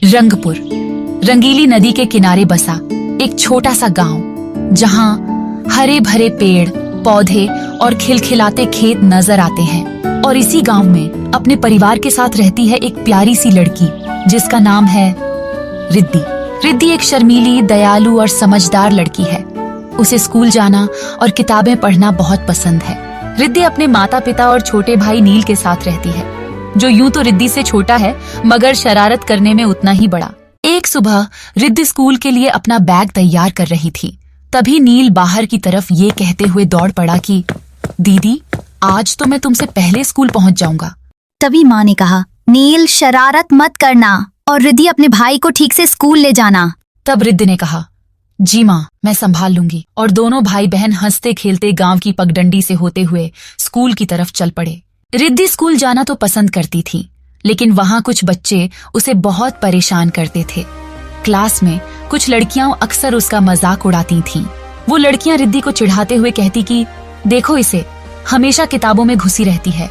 रंगपुर रंगीली नदी के किनारे बसा एक छोटा सा गांव, जहां हरे भरे पेड़ पौधे और खिलखिलाते खेत नजर आते हैं। और इसी गांव में अपने परिवार के साथ रहती है एक प्यारी सी लड़की, जिसका नाम है रिद्धि। रिद्धि एक शर्मीली, दयालु और समझदार लड़की है। उसे स्कूल जाना और किताबें पढ़ना बहुत पसंद है। रिद्धि अपने माता पिता और छोटे भाई नील के साथ रहती है, जो यूं तो रिद्धि से छोटा है मगर शरारत करने में उतना ही बड़ा। एक सुबह रिद्धि स्कूल के लिए अपना बैग तैयार कर रही थी, तभी नील बाहर की तरफ ये कहते हुए दौड़ पड़ा कि दीदी, आज तो मैं तुमसे पहले स्कूल पहुंच जाऊंगा। तभी माँ ने कहा, नील शरारत मत करना और रिद्धि अपने भाई को ठीक से स्कूल ले जाना। तब रिद्धि ने कहा, जी माँ, मैं संभाल लूंगी। और दोनों भाई बहन हंसते खेलते गांव की पगडंडी से होते हुए स्कूल की तरफ चल पड़े। रिद्धि स्कूल जाना तो पसंद करती थी, लेकिन वहां कुछ बच्चे उसे बहुत परेशान करते थे। क्लास में कुछ लड़कियां अक्सर उसका मजाक उड़ाती थीं। वो लड़कियां रिद्धि को चिढ़ाते हुए कहती कि देखो इसे, हमेशा किताबों में घुसी रहती है,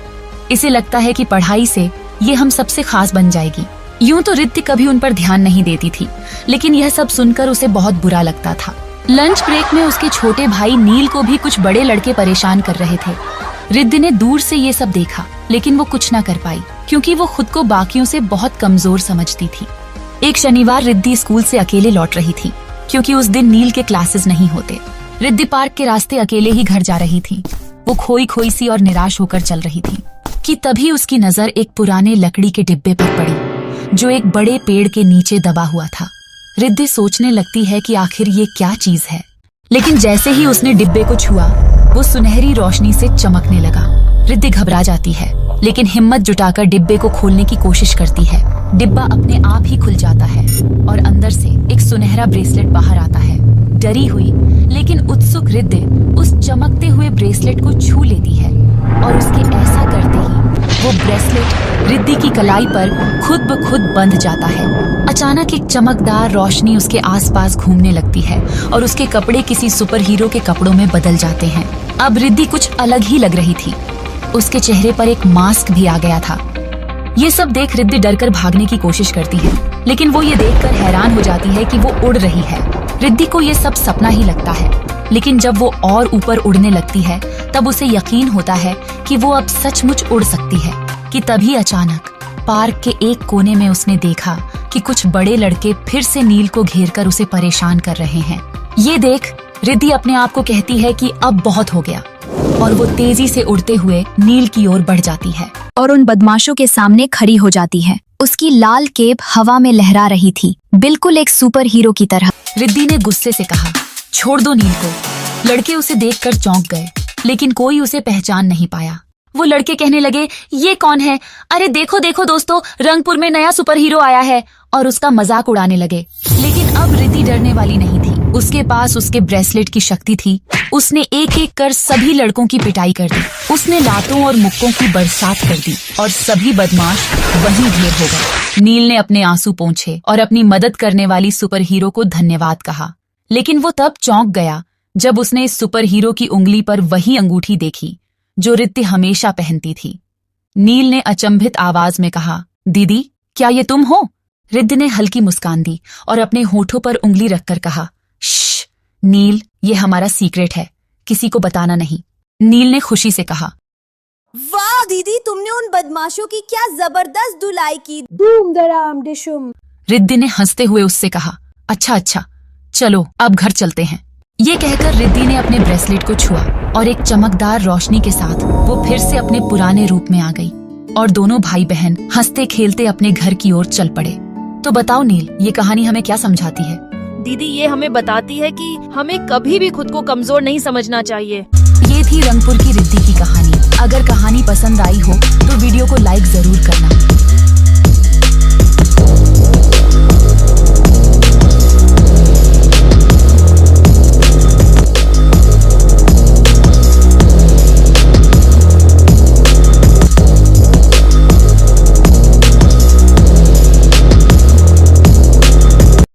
इसे लगता है कि पढ़ाई से ये हम सबसे खास बन जाएगी। यूं तो रिद्धि कभी उन पर ध्यान नहीं देती थी, लेकिन यह सब सुनकर उसे बहुत बुरा लगता था। लंच ब्रेक में उसके छोटे भाई नील को भी कुछ बड़े लड़के परेशान कर रहे थे। रिद्धि ने दूर से ये सब देखा, लेकिन वो कुछ न कर पाई, क्योंकि वो खुद को बाकियों से बहुत कमजोर समझती थी। एक शनिवार रिद्धि स्कूल से अकेले लौट रही थी, क्योंकि उस दिन नील के क्लासेस नहीं होते। रिद्धि पार्क के रास्ते अकेले ही घर जा रही थी। वो खोई खोई सी और निराश होकर चल रही थी कि तभी उसकी नजर एक पुराने लकड़ी के डिब्बे पर पड़ी, जो एक बड़े पेड़ के नीचे दबा हुआ था। रिद्धि सोचने लगती है कि आखिर ये क्या चीज है, लेकिन जैसे ही उसने डिब्बे को छुआ, वो सुनहरी रोशनी से चमकने लगा। रिद्धि घबरा जाती है, लेकिन हिम्मत जुटाकर डिब्बे को खोलने की कोशिश करती है। डिब्बा अपने आप ही खुल जाता है और अंदर से एक सुनहरा ब्रेसलेट बाहर आता है। डरी हुई लेकिन उत्सुक रिद्धि उस चमकते हुए ब्रेसलेट को छू लेती है, और उसके ऐसा करते ही वो ब्रेसलेट रिद्धि की कलाई पर खुद ब खुद बंध जाता है। अचानक एक चमकदार रोशनी उसके आसपास घूमने लगती है और उसके कपड़े किसी सुपर हीरो के कपड़ों में बदल जाते हैं। अब रिद्धि कुछ अलग ही लग रही थी। उसके चेहरे पर एक मास्क भी आ गया था। ये सब देख रिद्धि डरकर भागने की कोशिश करती है, लेकिन वो ये देखकर हैरान हो जाती है कि वो उड़ रही है। रिद्धि को ये सब सपना ही लगता है, लेकिन जब वो और ऊपर उड़ने लगती है, तब उसे यकीन होता है कि वो अब सचमुच उड़ सकती है। कि तभी अचानक पार्क के एक कोने में उसने देखा कि कुछ बड़े लड़के फिर से नील को घेरकर उसे परेशान कर रहे हैं। ये देख रिद्धि अपने आप को कहती है कि अब बहुत हो गया, और वो तेजी से उड़ते हुए नील की ओर बढ़ जाती है और उन बदमाशों के सामने खड़ी हो जाती है। उसकी लाल केप हवा में लहरा रही थी, बिल्कुल एक सुपर हीरो की तरह। रिद्धि ने गुस्से से कहा, छोड़ दो नील को। लड़के उसे देखकर चौंक गए, लेकिन कोई उसे पहचान नहीं पाया। वो लड़के कहने लगे, ये कौन है? अरे देखो देखो दोस्तों, रंगपुर में नया सुपर हीरो आया है, और उसका मजाक उड़ाने लगे। लेकिन अब रिद्धि डरने वाली नहीं थी। उसके पास उसके ब्रेसलेट की शक्ति थी। उसने एक एक कर सभी लड़कों की पिटाई कर दी। उसने लातों और मुक्कों की बरसात कर दी, और सभी बदमाश वहीं ढेर हो गए। नील ने अपने आंसू पोंछे और अपनी मदद करने वाली सुपर हीरो को धन्यवाद कहा, लेकिन वो तब चौंक गया जब उसने इस सुपर हीरो की उंगली पर वही अंगूठी देखी जो रिद्धि हमेशा पहनती थी। नील ने अचंभित आवाज में कहा, दीदी, क्या ये तुम हो? रिद्धि ने हल्की मुस्कान दी और अपने होठों पर उंगली रखकर कहा, श्श नील, ये हमारा सीक्रेट है, किसी को बताना नहीं। नील ने खुशी से कहा, वाह दीदी, तुमने उन बदमाशों की क्या जबरदस्त धुलाई की। धूम धड़ाम डिशुम। रिद्धि ने हंसते हुए उससे कहा, अच्छा, चलो अब घर चलते हैं। ये कहकर रिद्धि ने अपने ब्रेसलेट को छुआ, और एक चमकदार रोशनी के साथ वो फिर से अपने पुराने रूप में आ गई, और दोनों भाई बहन हंसते खेलते अपने घर की ओर चल पड़े। तो बताओ नील, ये कहानी हमें क्या समझाती है? दीदी, ये हमें बताती है कि हमें कभी भी खुद को कमजोर नहीं समझना चाहिए। ये थी रंगपुर की रिद्धि की कहानी। अगर कहानी पसंद आई हो तो वीडियो को लाइक जरूर करना।